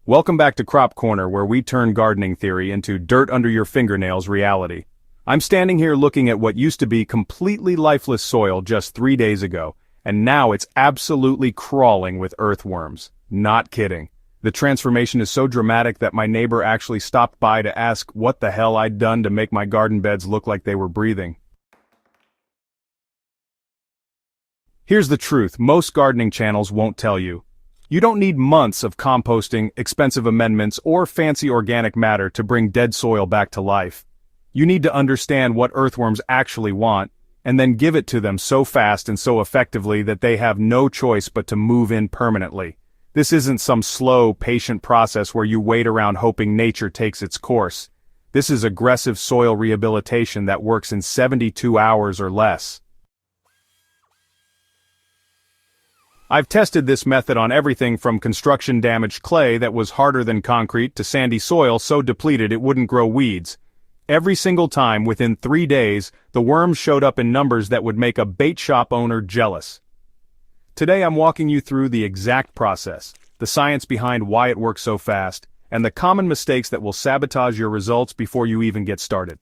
Welcome back to Crop Corner, where we turn gardening theory into dirt under your fingernails reality. I'm standing here looking at what used to be completely lifeless soil just 3 days ago, and now it's absolutely crawling with earthworms. Not kidding. The transformation is so dramatic that my neighbor actually stopped by to ask what the hell I'd done to make my garden beds look like they were breathing. Here's the truth most gardening channels won't tell you. You don't need months of composting, expensive amendments, or fancy organic matter to bring dead soil back to life. You need to understand what earthworms actually want, and then give it to them so fast and so effectively that they have no choice but to move in permanently. This isn't some slow, patient process where you wait around hoping nature takes its course. This is aggressive soil rehabilitation that works in 72 hours or less. I've tested this method on everything from construction-damaged clay that was harder than concrete to sandy soil so depleted it wouldn't grow weeds. Every single time, within 3 days, the worms showed up in numbers that would make a bait shop owner jealous. Today I'm walking you through the exact process, the science behind why it works so fast, and the common mistakes that will sabotage your results before you even get started.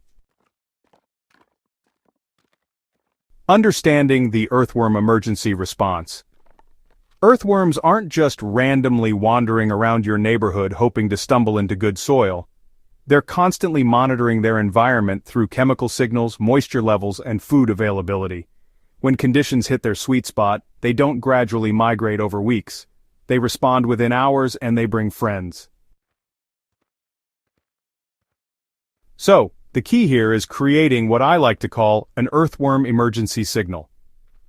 Understanding the earthworm emergency response. Earthworms aren't just randomly wandering around your neighborhood hoping to stumble into good soil. They're constantly monitoring their environment through chemical signals, moisture levels, and food availability. When conditions hit their sweet spot, they don't gradually migrate over weeks. They respond within hours and they bring friends. So, the key here is creating what I like to call an earthworm emergency signal.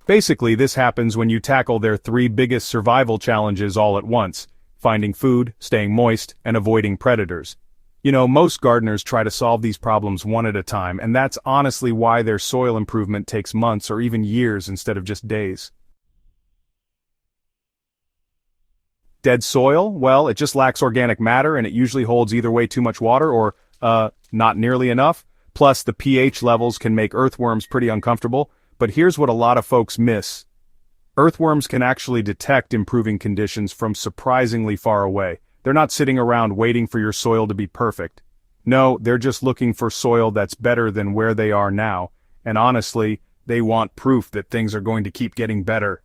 Basically, this happens when you tackle their 3 biggest survival challenges all at once: finding food, staying moist, and avoiding predators. You know, most gardeners try to solve these problems one at a time, and that's honestly why their soil improvement takes months or even years instead of just days. Dead soil? Well, it just lacks organic matter and it usually holds either way too much water or, not nearly enough. Plus, the pH levels can make earthworms pretty uncomfortable. But here's what a lot of folks miss. Earthworms can actually detect improving conditions from surprisingly far away. They're not sitting around waiting for your soil to be perfect. No, they're just looking for soil that's better than where they are now, and honestly, they want proof that things are going to keep getting better.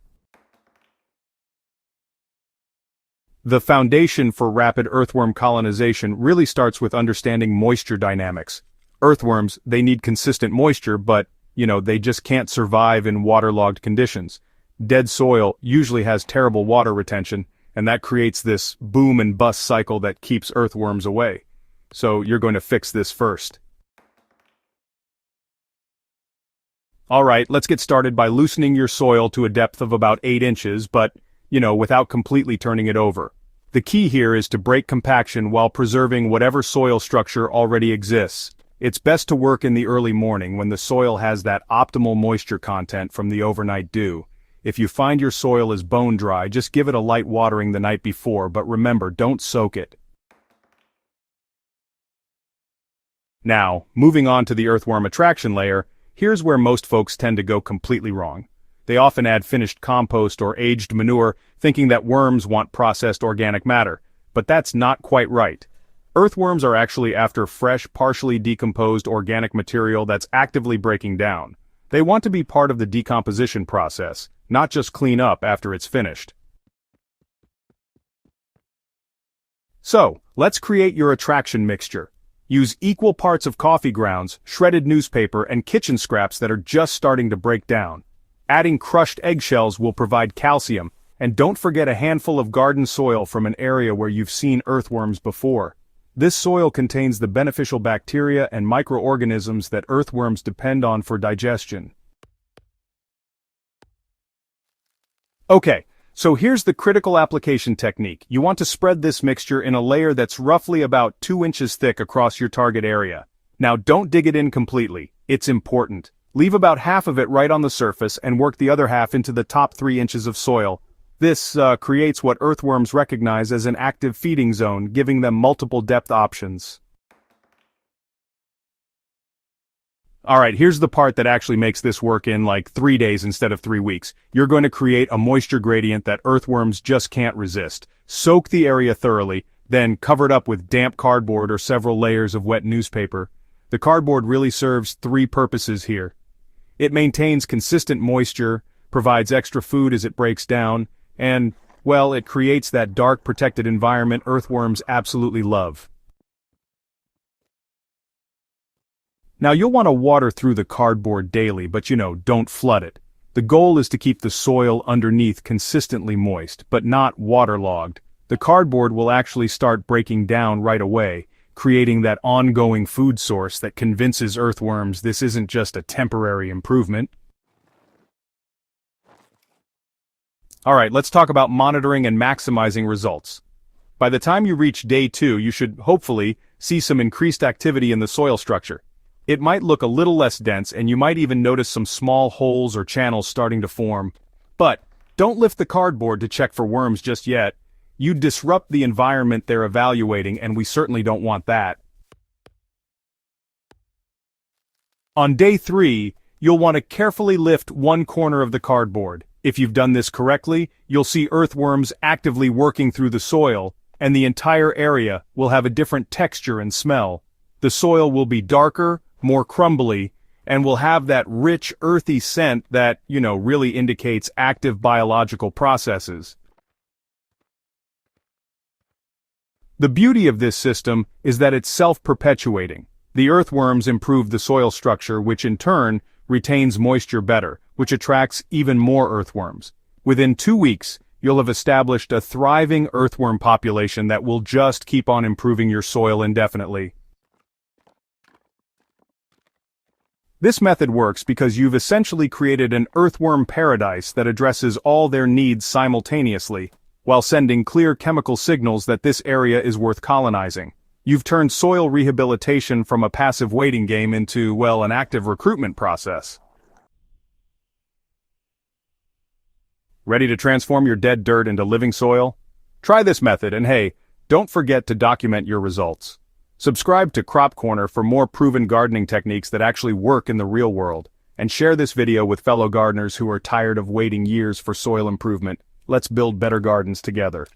The foundation for rapid earthworm colonization really starts with understanding moisture dynamics. Earthworms, they need consistent moisture, but they just can't survive in waterlogged conditions. Dead soil usually has terrible water retention, and that creates this boom and bust cycle that keeps earthworms away. So you're going to fix this first. Alright, let's get started by loosening your soil to a depth of about 8 inches, but, without completely turning it over. The key here is to break compaction while preserving whatever soil structure already exists. It's best to work in the early morning when the soil has that optimal moisture content from the overnight dew. If you find your soil is bone dry, just give it a light watering the night before, but remember, don't soak it. Now, moving on to the earthworm attraction layer, here's where most folks tend to go completely wrong. They often add finished compost or aged manure, thinking that worms want processed organic matter. But that's not quite right. Earthworms are actually after fresh, partially decomposed organic material that's actively breaking down. They want to be part of the decomposition process, not just clean up after it's finished. So, let's create your attraction mixture. Use equal parts of coffee grounds, shredded newspaper, and kitchen scraps that are just starting to break down. Adding crushed eggshells will provide calcium, and don't forget a handful of garden soil from an area where you've seen earthworms before. This soil contains the beneficial bacteria and microorganisms that earthworms depend on for digestion. Okay, so here's the critical application technique. You want to spread this mixture in a layer that's roughly about 2 inches thick across your target area. Now don't dig it in completely. It's important. Leave about half of it right on the surface and work the other half into the top 3 inches of soil. This creates what earthworms recognize as an active feeding zone, giving them multiple depth options. Alright, here's the part that actually makes this work in like 3 days instead of 3 weeks. You're going to create a moisture gradient that earthworms just can't resist. Soak the area thoroughly, then cover it up with damp cardboard or several layers of wet newspaper. The cardboard really serves three purposes here. It maintains consistent moisture, provides extra food as it breaks down, and, well, it creates that dark, protected environment earthworms absolutely love. Now you'll want to water through the cardboard daily, but don't flood it. The goal is to keep the soil underneath consistently moist, but not waterlogged. The cardboard will actually start breaking down right away, creating that ongoing food source that convinces earthworms this isn't just a temporary improvement. Alright, let's talk about monitoring and maximizing results. By the time you reach day 2, you should, hopefully, see some increased activity in the soil structure. It might look a little less dense, and you might even notice some small holes or channels starting to form. But don't lift the cardboard to check for worms just yet. You disrupt the environment they're evaluating, and we certainly don't want that. On day 3, you'll want to carefully lift one corner of the cardboard. If you've done this correctly, you'll see earthworms actively working through the soil, and the entire area will have a different texture and smell. The soil will be darker, more crumbly, and will have that rich, earthy scent that, really indicates active biological processes. The beauty of this system is that it's self-perpetuating. The earthworms improve the soil structure, which in turn retains moisture better, which attracts even more earthworms. Within 2 weeks, you'll have established a thriving earthworm population that will just keep on improving your soil indefinitely. This method works because you've essentially created an earthworm paradise that addresses all their needs simultaneously, while sending clear chemical signals that this area is worth colonizing. You've turned soil rehabilitation from a passive waiting game into, well, an active recruitment process. Ready to transform your dead dirt into living soil? Try this method, and hey, don't forget to document your results. Subscribe to Crop Corner for more proven gardening techniques that actually work in the real world, and share this video with fellow gardeners who are tired of waiting years for soil improvement. Let's build better gardens together.